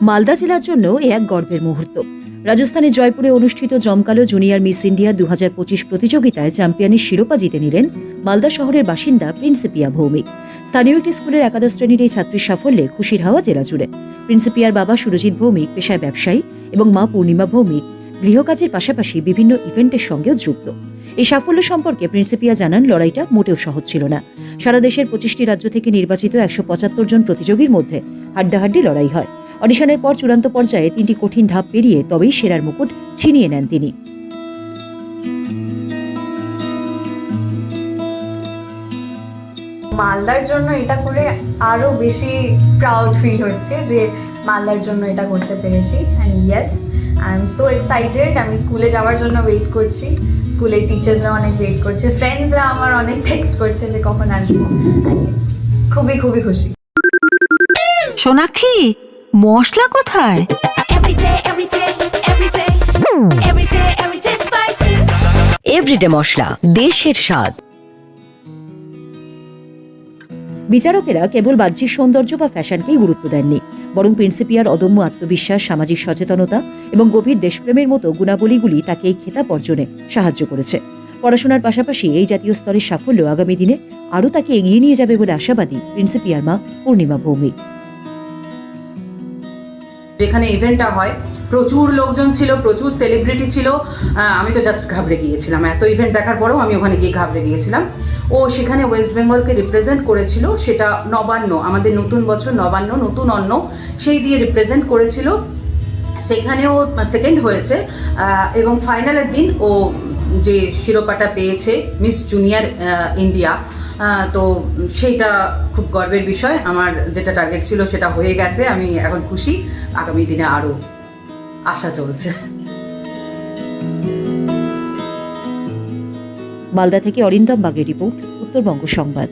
মালদা জেলার জন্য এ এক গর্বের মুহূর্ত। রাজস্থানের জয়পুরে অনুষ্ঠিত জমকালো জুনিয়র মিস ইন্ডিয়া 2025 প্রতিযোগিতায় চ্যাম্পিয়নের শিরোপা জিতে নিলেন মালদা শহরের বাসিন্দা প্রিন্সিপিয়া ভৌমিক। স্থানীয় একটি স্কুলের একাদশ শ্রেণীর এই ছাত্রীর সাফল্যে খুশির হাওয়া জেলা জুড়ে। প্রিন্সিপিয়ার বাবা সুরজিৎ ভৌমিক পেশায় ব্যবসায়ী এবং মা পূর্ণিমা ভৌমিক গৃহকাজের পাশাপাশি বিভিন্ন ইভেন্টের সঙ্গেও যুক্ত। এই সাফল্য সম্পর্কে প্রিন্সিপিয়া জানান, লড়াইটা মোটেও সহজ ছিল না। সারা দেশের 25টি রাজ্য থেকে নির্বাচিত 175 জন প্রতিযোগীর মধ্যে হাড্ডাহাড্ডি লড়াই হয়। অডিশনের পর চূড়ান্ত পর্যায়ে 3টি কঠিন ধাপ পেরিয়ে তবেই সেরার মুকুট ছিনিয়ে নেন তিনি। মালদার জন্য এটা করে আরো বেশি প্রাউড ফিল হচ্ছে যে মালদার জন্য এটা করতে পেরেছি। And yes, I am so excited. আমি স্কুলে যাওয়ার জন্য ওয়েট করছি, স্কুলের টিচার্সরা অনেক ওয়েট করছে, ফ্রেন্ডসরা আমার অনেক টেক্সট করছে যে কখন আসবো। খুবই খুবই খুশি। সোনাক্ষী, মশলা কোথায়? এভরিডে মশলা, দেশের স্বাদ। বিচারকেরা কেবল বাহ্যিক সৌন্দর্য বা ফ্যাশনকেই গুরুত্ব দেননি, বরং প্রিন্সিপিয়ার অদম্য আত্মবিশ্বাস, সামাজিক সচেতনতা এবং গভীর দেশপ্রেমের মতো গুণাবলীগুলি তাকে এই খেতাব অর্জনে সাহায্য করেছে। পড়াশোনার পাশাপাশি এই জাতীয় স্তরের সাফল্য আগামী দিনে আরও তাকে এগিয়ে নিয়ে যাবে বলে আশাবাদী প্রিন্সিপিয়ার মা পূর্ণিমা ভৌমিক। যেখানে ইভেন্টটা হয় প্রচুর লোকজন ছিল, প্রচুর সেলিব্রিটি ছিল। আমি তো জাস্ট ঘাবড়ে গিয়েছিলাম, এত ইভেন্ট দেখার পরেও আমি ওখানে গিয়ে ঘাবড়ে গিয়েছিলাম। ও সেখানে ওয়েস্ট বেঙ্গলকে রিপ্রেজেন্ট করেছিল, সেটা নবান্ন, আমাদের নতুন বছর নবান্ন, নতুন অন্ন, সেই দিয়ে রিপ্রেজেন্ট করেছিল। সেখানেও সেকেন্ড হয়েছে এবং ফাইনালের দিন ও যে শিরোপাটা পেয়েছে মিস জুনিয়র ইন্ডিয়া, তো সেইটা খুব গর্বের বিষয়। আমার যেটা টার্গেট ছিল সেটা হয়ে গেছে, আমি এখন খুশি। আগামী দিনে আরও আশা চলছে। মালদা থেকে অরিন্দম বাগের রিপোর্ট, উত্তরবঙ্গ সংবাদ।